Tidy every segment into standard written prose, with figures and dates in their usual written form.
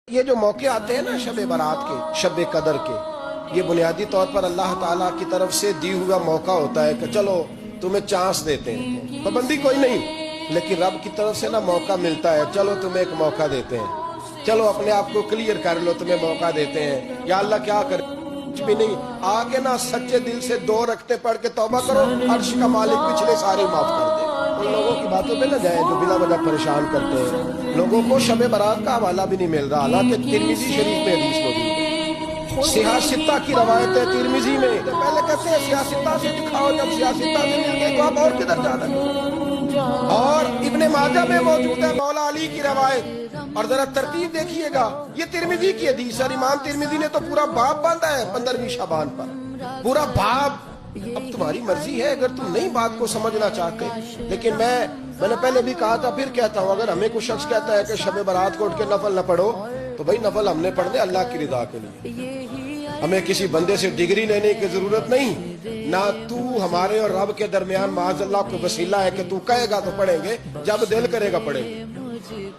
یہ جو موقع آتے ہیں نا شب برات کے، شب قدر کے، یہ بنیادی طور پر اللہ تعالیٰ کی طرف سے دی ہوا موقع ہوتا ہے کہ چلو تمہیں چانس دیتے ہیں، پابندی کوئی نہیں، لیکن رب کی طرف سے نا موقع ملتا ہے، چلو تمہیں ایک موقع دیتے ہیں، چلو اپنے آپ کو کلیئر کر لو، تمہیں موقع دیتے ہیں، یا اللہ کیا کرے، کچھ بھی نہیں، آگے نا سچے دل سے 2 رکعتیں پڑھ کے توبہ کرو، عرش کا مالک پچھلے سارے معاف کر دے۔ ان لوگوں کی باتوں پہ نہ جائیں جو بلا وجہ پریشان کرتے ہیں، لوگوں کو شب برات کا حوالہ بھی نہیں مل رہا، حالانکہ ترمذی شریف میں حدیث موجود ہے، سیاہ ستہ کی روایت ہے ترمذی میں، پہلے کہتے ہیں سیاہ ستہ سے دکھاؤ، جب سیاہ ستہ سے مل گئے تو آپ اور کدھر جانا ہے؟ اور ابن ماجہ میں موجود ہے مولا علی کی روایت، اور ذرا ترتیب دیکھیے گا، یہ ترمذی کی حدیث ہے، امام ترمذی نے تو پورا باب باندھا ہے 15ویں شعبان پر، پورا باب۔ اب تمہاری مرضی ہے اگر تم نئی بات کو سمجھنا چاہتے، لیکن میں نے پہلے بھی کہا تھا پھر کہتا ہوں، اگر ہمیں کوئی شخص کہتا ہے کہ شب برات کو اٹھ کے نفل نہ پڑھو، تو بھائی نفل ہم نے پڑھنے اللہ کی رضا کے لیے، ہمیں کسی بندے سے ڈگری لینے کی ضرورت نہیں، نہ تو ہمارے اور رب کے درمیان معاذ اللہ کو وسیلہ ہے کہ تو کہے گا تو پڑھیں گے، جب دل کرے گا پڑھیں گے،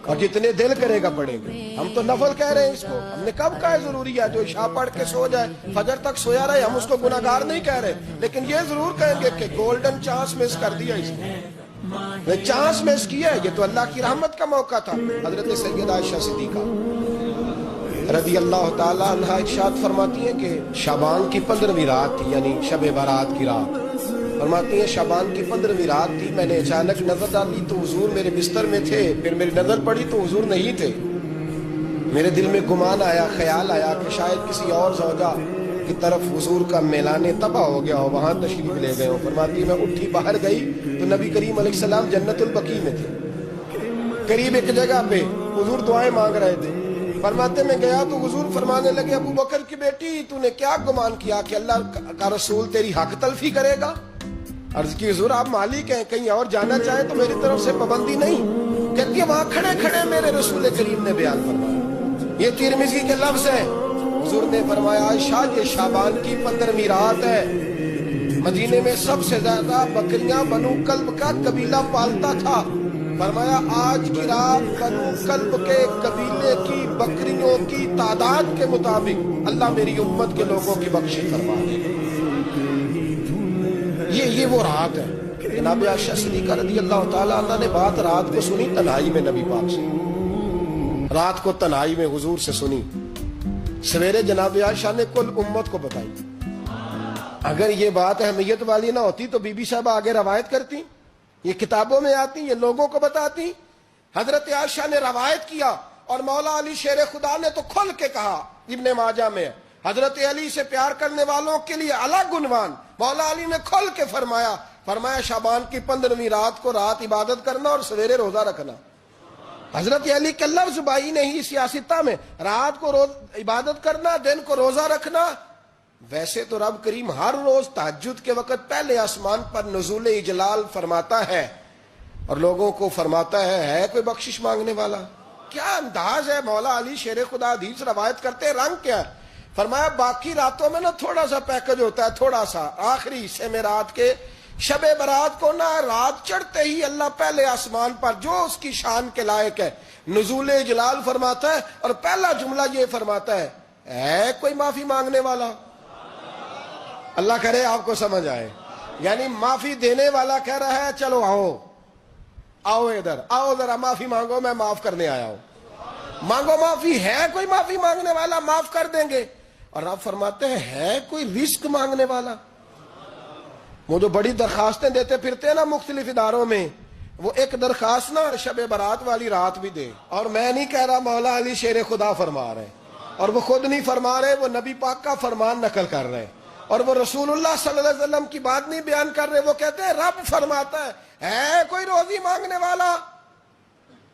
اور جتنے دل کرے گا پڑھیں گے۔ ہم تو نفل کہہ رہے ہیں اس کو، ہم نے کب کہا ہے ضروری ہے جو عشاء پڑھ کے سو جائے فجر تک سویا رہے، ہم اس کو گناہگار نہیں کہہ رہے، لیکن یہ ضرور کہیں گے کہ گولڈن چانس مس کر دیا اس نے، چانس مس کیا ہے، یہ تو اللہ کی رحمت کا موقع تھا۔ حضرت سیدہ عائشہ صدیقہ رضی اللہ تعالی عنہا ارشاد فرماتی ہیں کہ شعبان کی 15ویں رات تھی، یعنی شب برات کی رات، فرماتی ہیں شعبان کی 15ویں رات تھی، میں نے اچانک نظر ڈالی تو حضور میرے بستر میں تھے، پھر میری نظر پڑی تو حضور نہیں تھے، میرے دل میں گمان آیا، خیال آیا کہ شاید کسی اور زوجہ کی طرف حضور کا میلان تباہ ہو گیا ہو، وہاں تشریف لے گئے ہو۔ فرماتی میں اٹھی باہر گئی تو نبی کریم علیہ السلام جنت البقیع میں تھے، قریب ایک جگہ پہ حضور دعائیں مانگ رہے تھے۔ فرماتے میں گیا تو حضور فرمانے لگے، ابو بکر کی بیٹی تو نے کیا گمان کیا کہ اللہ کا رسول تیری حق تلفی کرے گا؟ عرض کی حضور آپ مالک ہیں، کہیں اور جانا چاہیں تو میری طرف سے پابندی نہیں۔ کہتی ہے وہاں کھڑے کھڑے میرے رسول کریم نے بیان فرمایا، یہ ترمذی کے لفظ ہیں، حضور نے فرمایا عائشہ یہ شعبان کی 15ویں رات ہے، مدینے میں سب سے زیادہ بکریاں بنو کلب کا قبیلہ پالتا تھا، فرمایا آج کی رات بنو کلب کے قبیلے کی بکریوں کی تعداد کے مطابق اللہ میری امت کے لوگوں کی بخشش فرما دے گا۔ یہ وہ رات ہے۔ جناب عائشہ صدیقہ رضی اللہ تعالیٰ عنہ نے بات رات کو سنی تنہائی میں نبی پاک سے، رات کو تنہائی میں حضور سے سنی، سویرے جناب عائشہ نے کل امت کو بتائی۔ اگر یہ بات اہمیت والی نہ ہوتی تو بی بی صاحب آگے روایت کرتی، یہ کتابوں میں آتی، یہ لوگوں کو بتاتی۔ حضرت عائشہ نے روایت کیا اور مولا علی شیر خدا نے تو کھل کے کہا، ابن ماجہ میں حضرت علی سے پیار کرنے والوں کے لیے الگ عنوان، مولا علی نے کھل کے فرمایا شعبان کی 15ویں رات کو رات عبادت کرنا اور سویرے روزہ رکھنا۔ حضرت علی کے لفظ بائی نہیں سیاستہ میں، رات کو روز عبادت کرنا، دن کو روزہ رکھنا۔ ویسے تو رب کریم ہر روز تہجد کے وقت پہلے آسمان پر نزول اجلال فرماتا ہے اور لوگوں کو فرماتا ہے کوئی بخشش مانگنے والا؟ کیا انداز ہے مولا علی شیر خدا حدیث روایت کرتے ہیں، رنگ کیا ہے؟ فرمایا باقی راتوں میں نا تھوڑا سا پیکج ہوتا ہے، تھوڑا سا آخری حصے میں رات کے شب برات کو نا رات چڑھتے ہی اللہ پہلے آسمان پر جو اس کی شان کے لائق ہے نزول اجلال فرماتا ہے، اور پہلا جملہ یہ فرماتا ہے کوئی معافی مانگنے والا؟ اللہ کرے آپ کو سمجھ آئے، یعنی معافی دینے والا کہہ رہا ہے چلو آؤ ادھر آؤ ذرا معافی مانگو، میں معاف کرنے آیا ہوں، مانگو معافی، ہے کوئی معافی مانگنے والا؟ معاف کر دیں گے۔ اور آپ فرماتے ہیں ہے کوئی رزق مانگنے والا؟ وہ جو بڑی درخواستیں دیتے پھرتے ہیں نا مختلف اداروں میں، وہ ایک درخواست نا شب برات والی رات بھی دے، اور میں نہیں کہہ رہا مولا علی شیر خدا فرما رہے، اور وہ خود نہیں فرما رہے، وہ نبی پاک کا فرمان نقل کر رہے، اور وہ رسول اللہ صلی اللہ علیہ وسلم کی بات نہیں بیان کر رہے، وہ کہتے ہیں رب فرماتا ہے کوئی روزی مانگنے والا؟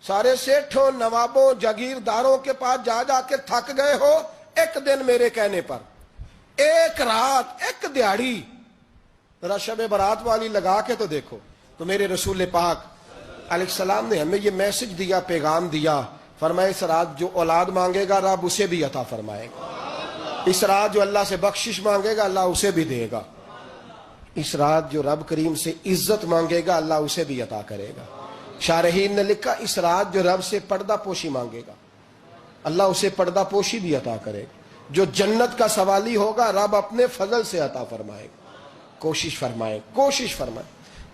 سارے سیٹھوں نوابوں جاگیرداروں کے پاس جا جا کے تھک گئے ہو، ایک دن میرے کہنے پر، ایک رات، ایک دیہڑی ذرا شب برات والی لگا کے تو دیکھو۔ تو میرے رسول پاک علیہ السلام نے ہمیں یہ میسج دیا، پیغام دیا، فرمائے اس رات جو اولاد مانگے گا رب اسے بھی عطا فرمائے گا، اس رات جو اللہ سے بخشش مانگے گا اللہ اسے بھی دے گا، اس رات جو رب کریم سے عزت مانگے گا اللہ اسے بھی عطا کرے گا۔ شارحین نے لکھا اس رات جو رب سے پردہ پوشی مانگے گا اللہ اسے پردہ پوشی بھی عطا کرے گا. جو جنت کا سوالی ہوگا رب اپنے فضل سے عطا فرمائے گا. کوشش فرمائیں, کوشش فرمائیں.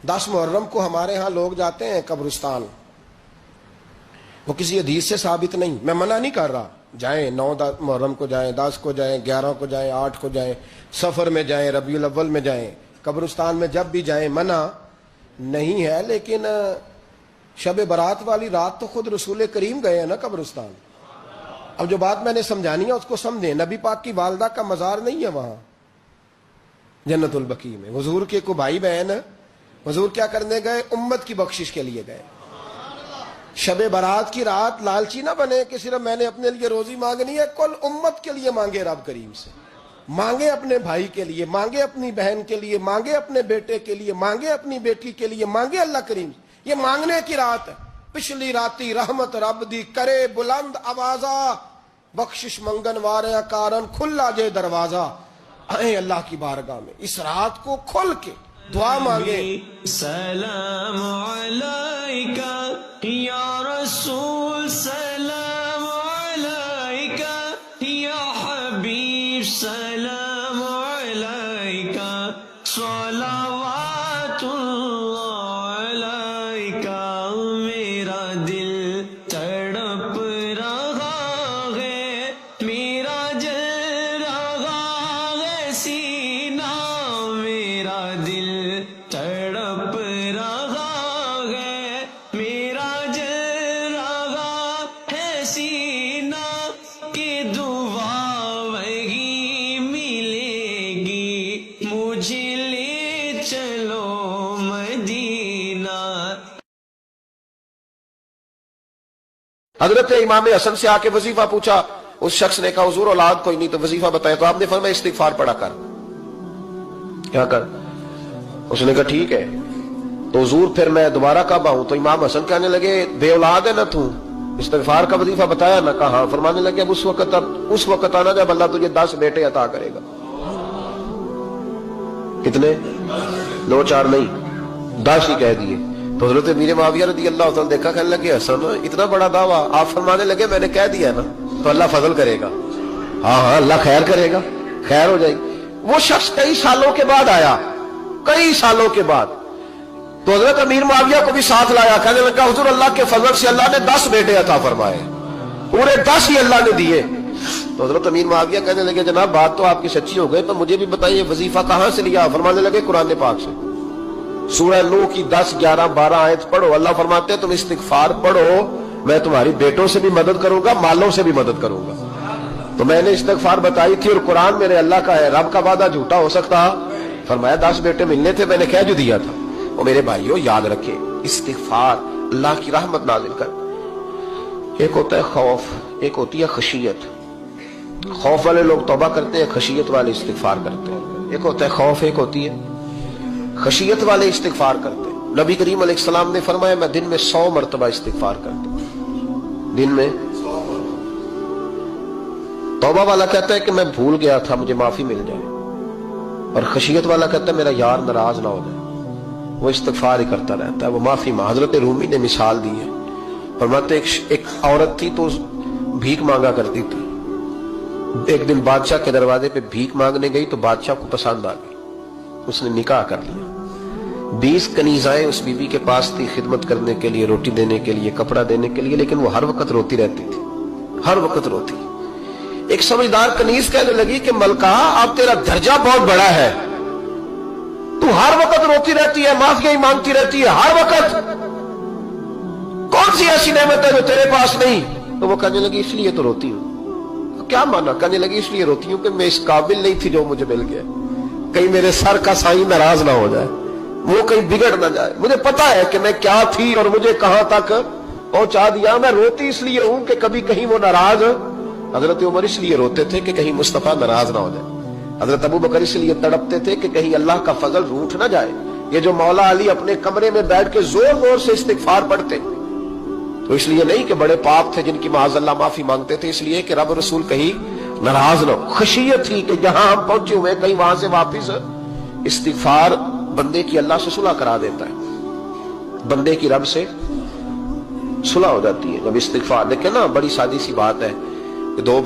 10 محرم کو ہمارے ہاں لوگ جاتے ہیں قبرستان. وہ کسی حدیث سے ثابت نہیں, میں منع نہیں کر رہا, جائیں 9 محرم کو جائیں, 10 کو جائیں, 11 کو جائیں, 8 کو جائیں, سفر میں جائیں, ربیع الاول میں جائیں, قبرستان میں جب بھی جائیں, منع نہیں ہے. لیکن شب برات والی رات تو خود رسول کریم گئے ہیں نا قبرستان. اب جو بات میں نے سمجھانی ہے اس کو سمجھیں. نبی پاک کی والدہ کا مزار نہیں ہے وہاں جنت البقیع میں. حضور کے کو بھائی بہن, حضور کیا کرنے گئے؟ امت کی بخشش کے لیے گئے. شب برات کی رات لالچی نہ بنے کہ صرف میں نے اپنے لیے روزی مانگنی ہے. کل امت کے لیے مانگے رب کریم سے. مانگے اپنے بھائی کے لیے, مانگے اپنی بہن کے لیے, مانگے اپنے بیٹے کے لیے, مانگے اپنی بیٹی کے لیے, مانگے اللہ کریم. یہ مانگنے کی رات ہے. پچھلی راتی رحمت رب دی کرے بلند آوازہ, بخشش منگن واریاں کارن کھلا جے دروازہ. آئیں اللہ کی بارگاہ میں اس رات کو کھل کے دعا مانگے. سلام علیکہ یا رسول, سلام علیکہ یا حبیب, سلام علیکہ صلوات اللہ علیکہ. میرا دل تڑپ رہا ہے, میرا جل رہا ہے سینہ, میرا دل تڑپ رہا ہے, میرا جل رہا ہے سینہ, کہ دعا وہی ملے گی مجھے لے چلو مدینہ. حضرت امام حسن سے آ کے وظیفہ پوچھا. اس شخص نے کہا حضور اولاد کوئی نہیں تو وظیفہ بتائے. تو آپ نے فرمایا استغفار پڑھا کر. کیا کر؟ اس نے کہا ٹھیک ہے. تو حضور پھر میں دوبارہ کب آؤں؟ تو امام حسن کہنے لگے بے اولاد ہے نا تو, استغفار کا وظیفہ بتایا نا؟ کہا ہاں. فرمانے لگے اب اس وقت آنا جب اللہ تجھے 10 بیٹے عطا کرے گا. کتنے؟ 2 4 نہیں, 10 ہی کہہ دیے. تو حضرت امیر معاویہ رضی اللہ تعالیٰ دیکھا, کہنے لگے حسن اتنا بڑا دعویٰ. آپ فرمانے لگے میں نے کہہ دیا نا تو اللہ فضل کرے گا. ہاں ہاں اللہ خیر کرے گا, خیر ہو جائے گی. وہ شخص کئی سالوں کے بعد آیا, کئی سالوں کے بعد. تو حضرت امیر معاویہ کو بھی ساتھ لایا. کہنے لگا حضور اللہ کے فضل سے اللہ نے 10 بیٹے عطا فرمائے, پورے 10 ہی اللہ نے دیے. تو حضرت امیر معاویہ کہنے لگے جناب بات تو آپ کی سچی ہو گئی, پر مجھے بھی بتائیے وظیفہ کہاں سے لیا؟ فرمانے لگے قرآن پاک سے. سورہ نوح کی 10 11 12 آیت پڑھو. اللہ فرماتے ہیں تم استغفار پڑھو, میں تمہاری بیٹوں سے بھی مدد کروں گا, مالوں سے بھی مدد کروں گا. تو میں نے استغفار بتائی تھی اور قرآن میرے اللہ کا ہے, رب کا وعدہ جھوٹا ہو سکتا؟ فرمایا 10 بیٹے ملنے تھے, میں نے کہہ جو دیا تھا. اور میرے بھائیوں یاد رکھیں استغفار اللہ کی رحمت نازل کر. ایک ہوتا ہے خوف, ایک ہوتی ہے خشیت. خوف والے لوگ توبہ کرتے ہیں, خشیت والے استغفار کرتے ہیں. ایک ہوتا ہے خوف, ایک ہوتی ہے خشیت والے استغفار کرتے ہیں. نبی کریم علیہ السلام نے فرمایا میں دن میں 100 مرتبہ استغفار کرتا ہوں, دن میں. توبہ والا کہتا ہے کہ میں بھول گیا تھا مجھے معافی مل جائے, اور خشیت والا کہتا ہے میرا یار ناراض نہ ہو جائے, وہ استغفار ہی کرتا رہتا ہے, وہ معافی. حضرت رومی نے مثال دی ہے, فرماتے ایک عورت تھی تو بھیک مانگا کرتی تھی. ایک دن بادشاہ کے دروازے پہ بھیک مانگنے گئی تو بادشاہ کو پسند آ گئی, اس نے نکاح کر لیا. 20 کنیزائیں اس بیوی کے پاس تھی خدمت کرنے کے لیے, روٹی دینے کے لیے, کپڑا دینے کے لیے, لیکن وہ ہر وقت روتی رہتی تھی, ہر وقت روتی. ایک سمجھدار کنیز کہنے لگی کہ ملکہ اب تیرا درجہ بہت بڑا ہے, تو ہر وقت روتی رہتی ہے, معافیاں ہی مانگتی رہتی ہے ہر وقت, کون سی ایسی نعمت ہے جو تیرے پاس نہیں؟ تو وہ کہنے لگی اس لیے تو روتی ہوں. کیا مانا؟ کہنے لگی اس لیے روتی ہوں کہ میں اس قابل نہیں تھی جو مجھے مل گیا, کہیں میرے سر کا سائیں ناراض نہ ہو جائے, وہ کہیں بگڑ نہ جائے. مجھے پتا ہے کہ میں کیا تھی اور مجھے کہاں تک پہنچا دیا. میں روتی اس لیے ہوں کہ کبھی کہیں وہ ناراض. حضرت عمر اس لیے روتے تھے کہ کہیں مصطفیٰ ناراض نہ ہو جائے. حضرت ابو بکر اس لیے تڑپتے تھے کہ کہیں اللہ کا فضل روٹھ نہ جائے. یہ جو مولا علی اپنے کمرے میں بیٹھ کے زور زور سے استغفار پڑھتے تو اس لیے نہیں کہ بڑے پاپ تھے جن کی معاذ اللہ معافی مانگتے تھے, اس لیے کہ رب رسول کہیں ناراض نہ ہو. خشیت تھی کہ جہاں ہم پہنچے ہوئے کہیں وہاں سے واپس. استغفار بندے کی اللہ سے صلح کرا دیتا ہے, بندے کی رب سے صلح ہو جاتی ہے جب استغفار. دیکھیں نا بڑی سادی سی بات ہے, کہ دو